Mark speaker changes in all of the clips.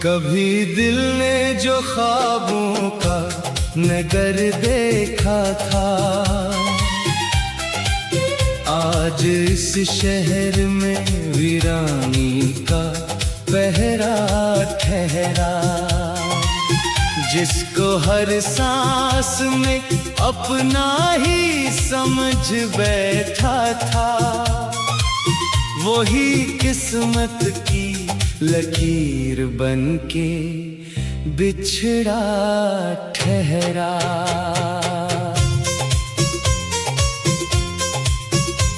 Speaker 1: कभी दिल ने जो ख्वाबों का नगर देखा था, आज इस शहर में वीरानी का पहरा ठहरा। जिसको हर सांस में अपना ही समझ बैठा था, वही किस्मत की लकीर बनके बिछड़ा ठहरा।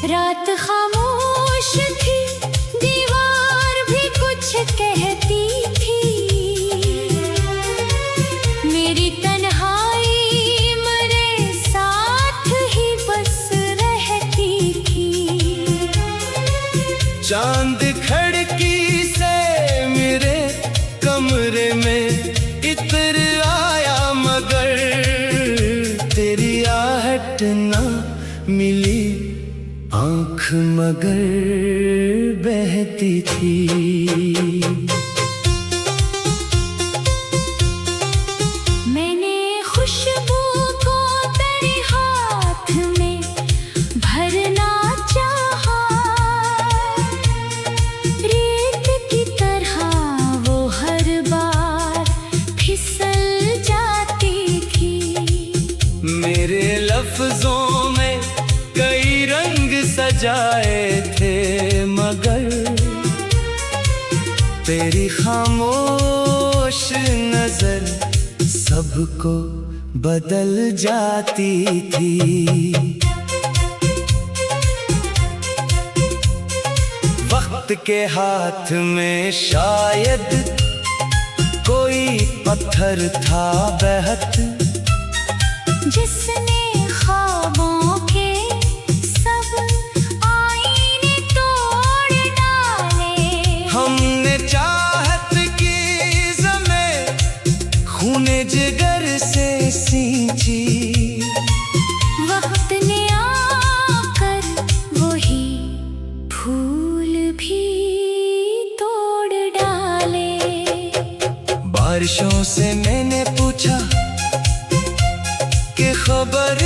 Speaker 2: रात खामोश थी, दीवार भी कुछ कहती थी। मेरी तन्हाई मेरे साथ ही बस रहती थी।
Speaker 1: चांद खिड़की से मेरे कमरे में इतर आया, मगर तेरी आहट ना मिली, आँख मगर बहती थी।
Speaker 2: मैंने खुशबू को तेरे हाथ में भरना चाहा, रेत की तरह वो हर बार फिसल जाती थी।
Speaker 1: मेरे लफ्जों में कई रंग सजाए थे, मगर तेरी खामोश नजर सबको बदल जाती थी। वक्त के हाथ में शायद कोई पत्थर था बेहद,
Speaker 2: जिसने ख्वाबों के सब आईने तोड़ डाले।
Speaker 1: हमने चाहत की ज़मीं खूने जिगर से सींची,
Speaker 2: वक्त ने आकर वही फूल भी तोड़ डाले।
Speaker 1: बारिशों से मैंने पूछा कि खबर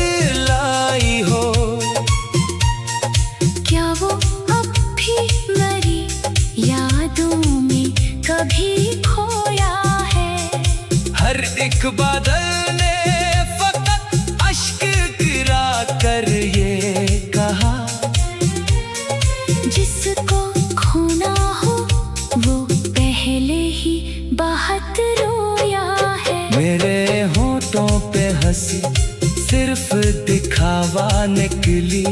Speaker 1: लाई हो,
Speaker 2: क्या वो अब भी मेरी यादों में कभी खोया है।
Speaker 1: हर एक बादल ने फकत अश्क गिरा कर ये कहा,
Speaker 2: जिसको खोना हो वो पहले ही बहुत रोया है।
Speaker 1: मेरे होठों पे हंसी सिर्फ दिखावा निकली,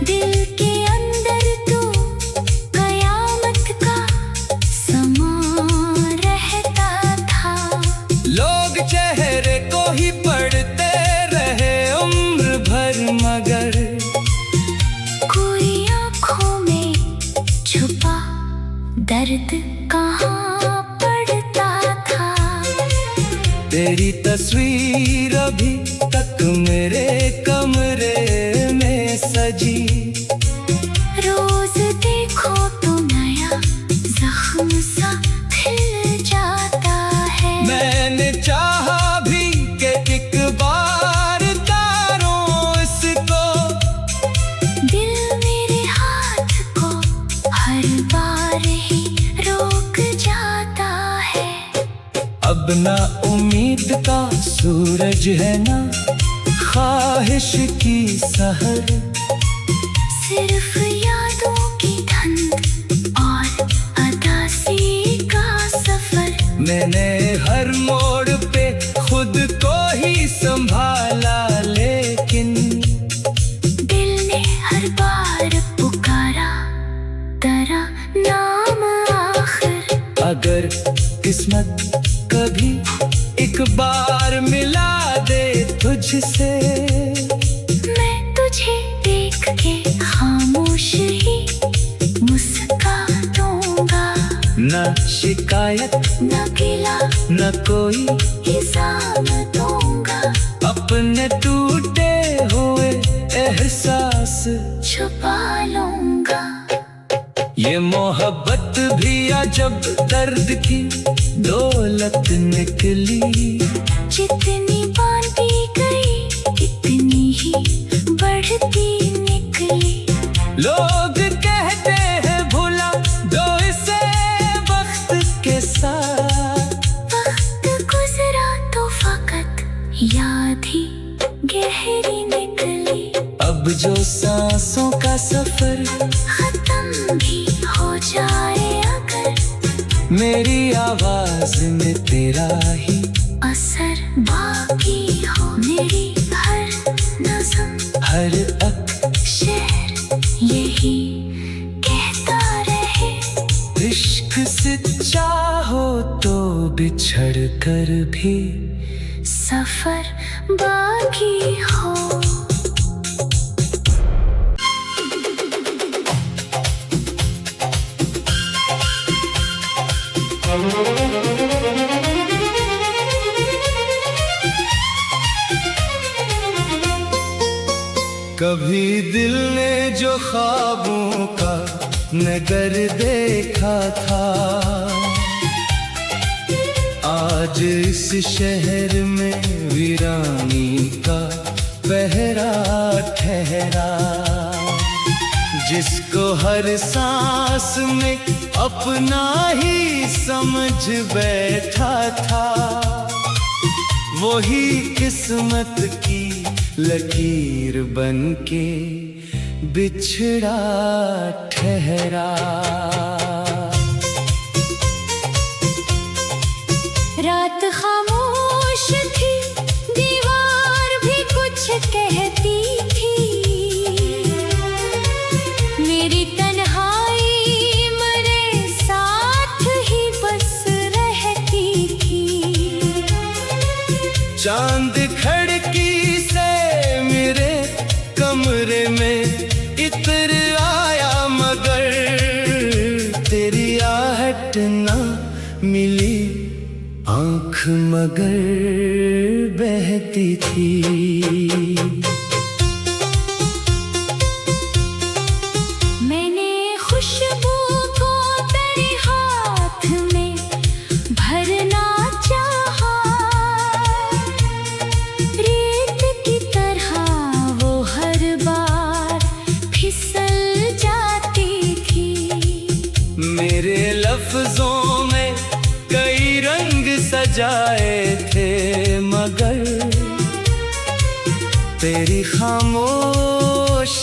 Speaker 2: दिल के अंदर तो कयामत का समा रहता था।
Speaker 1: लोग चेहरे को ही पढ़ते रहे उम्र भर, मगर
Speaker 2: कोई आँखों में छुपा दर्द कहाँ पड़ता था।
Speaker 1: तेरी तस्वीर अभी तक मेरे कमरे में सजी,
Speaker 2: रोज देखो तो नया जख्म सा खिल जाता है।
Speaker 1: मैंने चाहा भी कि एक बार तारों इसको,
Speaker 2: दिल मेरे हाथ को हर बार ही रोक जाता है।
Speaker 1: अब ना उम्मीद का सूरज है ना ख्वाहिश की सहर,
Speaker 2: सिर्फ यादों की धुंध और अदासी का सफर।
Speaker 1: मैंने हर मोड़ पे खुद को ही संभाला, लेकिन
Speaker 2: दिल ने हर बार पुकारा तेरा नाम आखिर।
Speaker 1: अगर किस्मत कभी एक बार मिला दे तुझसे,
Speaker 2: मैं तुझे देख के खामोश ही मुस्का दूंगा।
Speaker 1: न शिकायत
Speaker 2: न गिला
Speaker 1: न कोई
Speaker 2: इल्जाम दूंगा।
Speaker 1: अपने टूटे हुए एहसास दर्द की दौलत निकली।
Speaker 2: जितनी बांधी गई इतनी ही बढ़ती निकली।
Speaker 1: लोग कहते हैं भुला दो इसे वक्त के साथ।
Speaker 2: वक्त गुजरा तो फकत याद ही गहरी निकली।
Speaker 1: अब जो सांसों का सफर
Speaker 2: खत्म भी हो जाए अगर,
Speaker 1: मेरी आवाज में तेरा ही
Speaker 2: असर बाकी हो। मेरी हर नज़म
Speaker 1: हर
Speaker 2: शेर यही कहता रहे।
Speaker 1: इश्क सच्चा हो तो बिछड़ कर भी
Speaker 2: सफर बाकी हो।
Speaker 1: कभी दिल ने जो ख्वाबों का नगर देखा था, आज इस शहर में वीरानी का पहरा ठहरा। जिसको हर सांस में अपना ही समझ बैठा था, वही किस्मत की लकीर बनके बिछड़ा ठहरा।
Speaker 2: रात खामोश थी, दीवार भी कुछ कहती थी। मेरी तन्हाई मेरे साथ ही बस रहती थी।
Speaker 1: चांद खिड़की से मेरे कमरे में इतर आया, मगर तेरी आहट ना मिली। आँख मगर बहती थी।
Speaker 2: मैंने खुशबू को तेरे हाथ में भरना चाहा। रेत की तरह वो हर बार फिसल जाती थी।
Speaker 1: मेरे लफ्जों में कई रंग सजाए थे, मगर तेरी खामोश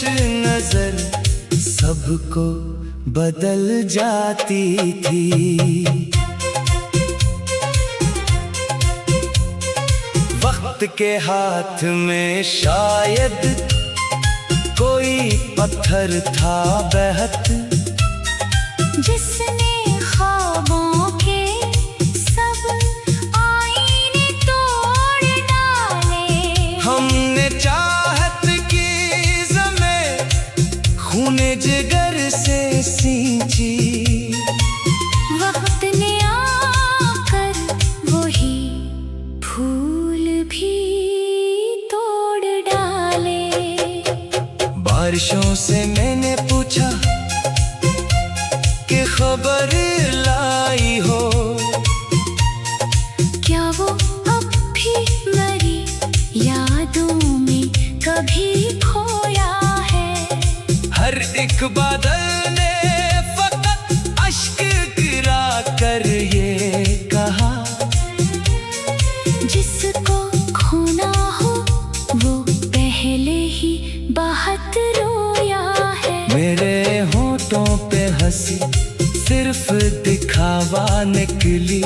Speaker 1: नजर सबको बदल जाती थी। वक्त के हाथ में शायद कोई पत्थर था बेहद,
Speaker 2: जिसने ख्वाबों के सब आईने तोड़ डाले।
Speaker 1: हमने चाहत की ज़मीं खूने जिगर से सींची।
Speaker 2: वक्त ने आकर वही फूल भी तोड़ डाले।
Speaker 1: बारिशों से मैंने पूछा कि खबर लाई हो,
Speaker 2: क्या वो अब भी मेरी यादों में कभी खोया है।
Speaker 1: हर एक बादल ने फकत अश्क गिरा कर ये कहा,
Speaker 2: जिसको खोना हो वो पहले ही बहुत रोया है।
Speaker 1: मेरे होठों पे हंसी सिर्फ दिखावा निकली।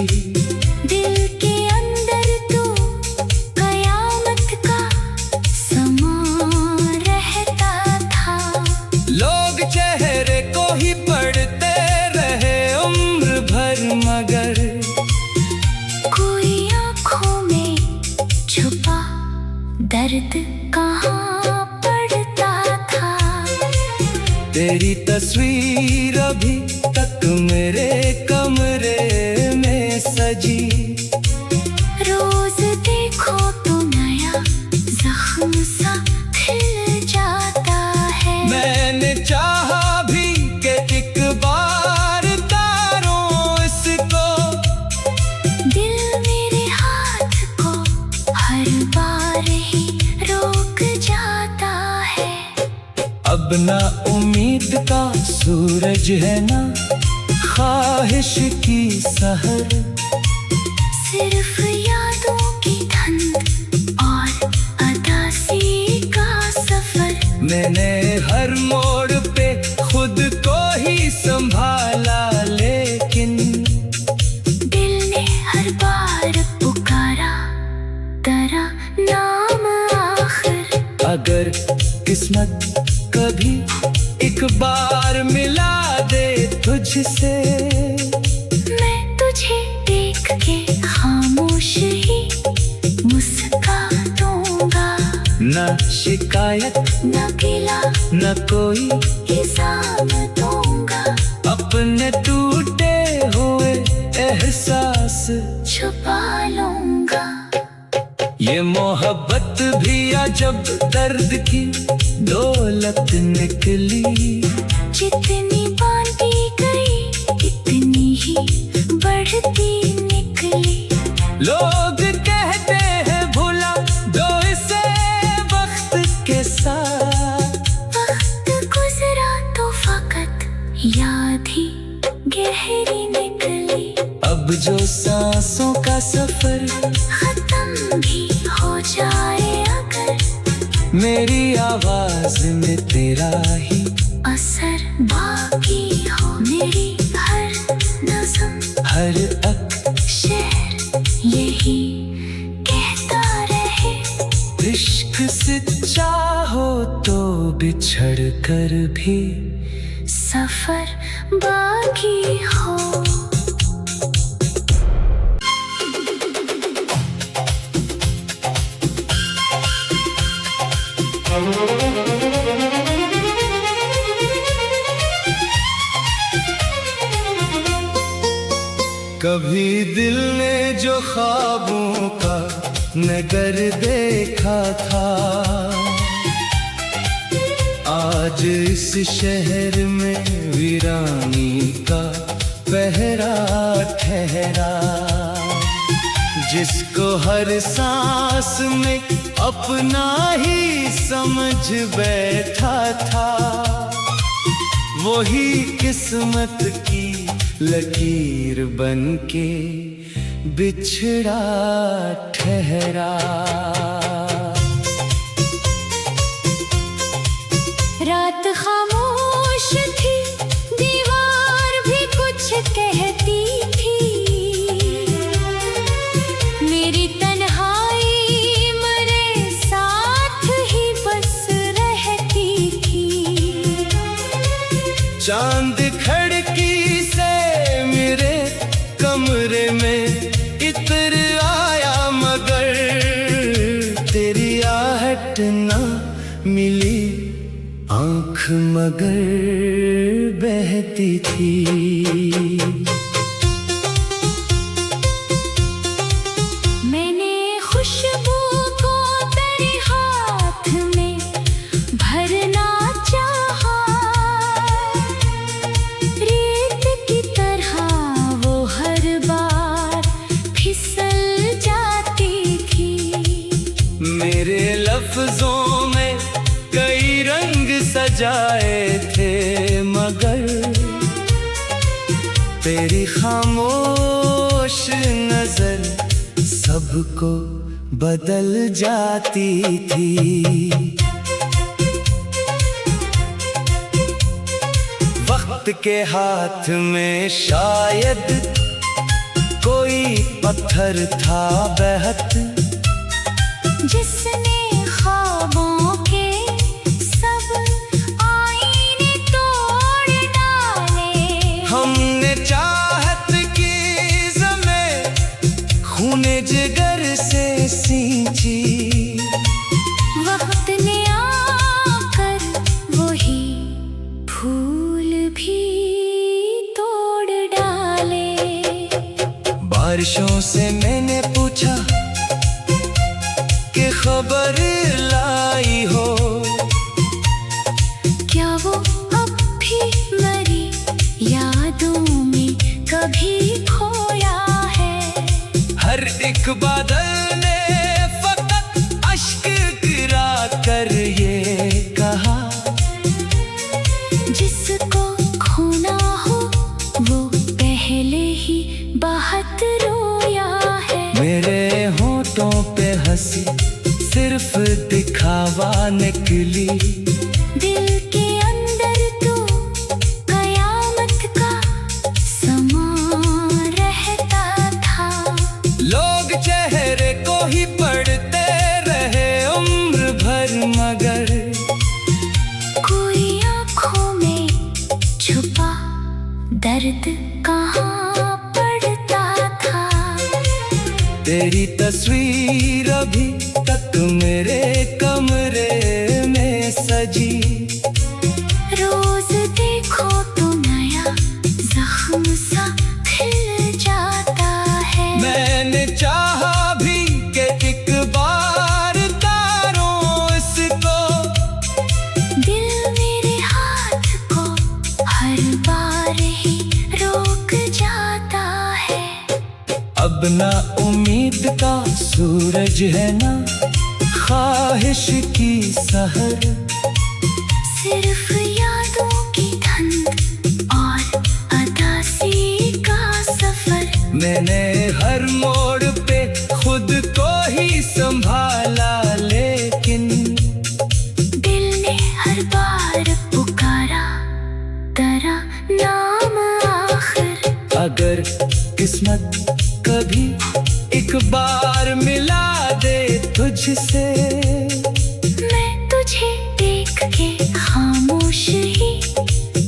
Speaker 2: दिल के अंदर तो कयामत का समा रहता था।
Speaker 1: लोग चेहरे को ही पढ़ते रहे उम्र भर, मगर
Speaker 2: कोई आँखों में छुपा दर्द कहाँ पड़ता था।
Speaker 1: तेरी तस्वीर अभी तक मेरे कमरे में सजी।
Speaker 2: रोज देखो तो नया जख्म सा खिल जाता है।
Speaker 1: मैंने चाहा भी कि एक बार तारों इसको अब ना उम्मीद का सूरज है ना ख्वाहिश की सहर,
Speaker 2: सिर्फ यादों की धुंध और अदासी का सफर।
Speaker 1: मैंने हर मोड़ पे खुद को ही संभाला, लेकिन
Speaker 2: दिल ने हर बार पुकारा तेरा नाम आखिर।
Speaker 1: अगर किस्मत कभी एक बार मिला दे तुझसे,
Speaker 2: मैं तुझे देख के खामोश ही मुस्का दूंगा।
Speaker 1: न शिकायत
Speaker 2: न गिला
Speaker 1: न कोई
Speaker 2: इल्जाम दूंगा,
Speaker 1: अपने टूटे हुए एहसास
Speaker 2: छुपा लूंगा।
Speaker 1: ये मोहब्बत भी अजब दर्द की दौलत निकली,
Speaker 2: जितनी बांटी गई इतनी ही बढ़ती निकली।
Speaker 1: लोग कहते हैं भुला दो इसे वक्त के साथ,
Speaker 2: वक्त गुजरा तो फकत याद ही गहरी निकली।
Speaker 1: अब जो सांसों का सफर
Speaker 2: खत्म भी हो जाए अगर,
Speaker 1: मेरी आवाज में तेरा ही
Speaker 2: असर बाकी हो। मेरी हर नज़म
Speaker 1: हर
Speaker 2: शेर यही कहता रहे,
Speaker 1: इश्क सच्चा हो तो बिछड़ कर भी
Speaker 2: सफर बाकी हो।
Speaker 1: कभी दिल ने जो ख्वाबों का नगर देखा था, आज इस शहर में वीरानी का पहरा ठहरा। जिसको हर सांस में अपना ही समझ बैठा था, वही किस्मत की लकीर बनके बिछड़ा ठहरा।
Speaker 2: रात खामोश थी, दीवार भी कुछ कहती थी, मेरी तन्हाई मेरे साथ ही बस रहती थी।
Speaker 1: चांद खिड़की से मेरे कमरे में इतर आया, मगर तेरी आहट ना मिली, आंख मगर बहती थी।
Speaker 2: मैंने खुशबू को तेरे हाथ में भरना चाहा, रेत की तरह वो हर बार फिसल जाती थी।
Speaker 1: मेरे लफ्जों में कई रंग सजाए थे, मगर तेरी खामोश नजर सबको बदल जाती थी। वक्त के हाथ में शायद कोई पत्थर था बेहद,
Speaker 2: जिसने ख्वाबों के सब आईने तोड़ डाले।
Speaker 1: हमने चाहत की ज़में खूने जिगर से सींची,
Speaker 2: वक्त ने आकर वही फूल भी तोड़ डाले।
Speaker 1: बारिशों से मैंने पूछा कि खबर लाई हो,
Speaker 2: क्या वो अब भी मेरी यादों में कभी खोया है।
Speaker 1: हर एक बादल ने फकत अश्क गिरा कर ये कहा, हंसी सिर्फ दिखावा निकली।
Speaker 2: दिल के अंदर तो कयामत का समा रहता था।
Speaker 1: लोग चेहरे को ही पढ़ते रहे उम्र भर, मगर
Speaker 2: कोई आँखों में छुपा दर्द कहाँ पड़ता था।
Speaker 1: तेरी तस्वीर अभी तक मेरे कमरे में सजी।
Speaker 2: रोज देखो तो नया जख्म सा खिल जाता है।
Speaker 1: मैंने चाहा भी कि एक बार तारों इसको,
Speaker 2: दिल मेरे हाथ को हर बार ही रोक जाता है।
Speaker 1: अब ना उम्मीद का सूरज है ना ख्वाहिश की सहर,
Speaker 2: सिर्फ यादों की धुंध और अदासी का सफर।
Speaker 1: मैंने हर मोड़ पे खुद को ही संभाला, लेकिन
Speaker 2: दिल ने हर बार पुकारा तेरा नाम आखिर।
Speaker 1: अगर किस्मत कभी एक बार मिला दे तुझसे,
Speaker 2: मैं तुझे देख के खामोश ही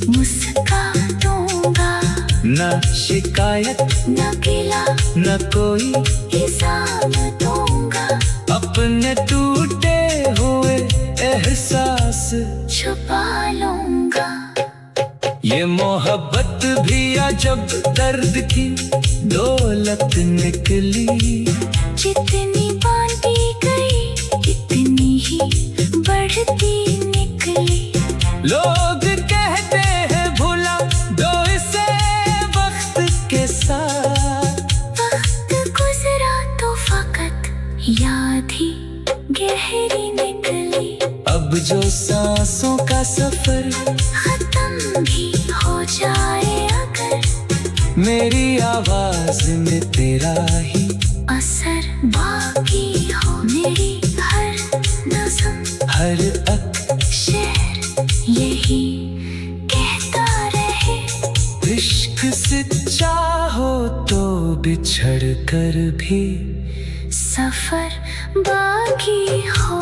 Speaker 2: मुस्का दूंगा।
Speaker 1: न शिकायत
Speaker 2: न गिला
Speaker 1: न कोई
Speaker 2: इल्जाम दूंगा।
Speaker 1: अपने टूटे हुए एहसास
Speaker 2: छुपा लूंगा।
Speaker 1: ये मोहब्बत भी अजब दर्द की दौलत निकली।
Speaker 2: जितनी बांटी गई इतनी ही बढ़ती निकली।
Speaker 1: लोग कहते हैं भुला दो इसे वक्त के साथ,
Speaker 2: वक्त गुजरा तो फकत याद ही गहरी निकली।
Speaker 1: अब जो सांसों का सफर
Speaker 2: खत्म भी हो जाए अगर,
Speaker 1: मेरी आवाज में तेरा ही
Speaker 2: असर बाकी हो। मेरी हर नज़्म
Speaker 1: हर
Speaker 2: शेर यही कहता रहे।
Speaker 1: इश्क सच्चा हो तो बिछड़ कर भी
Speaker 2: सफर बाकी हो।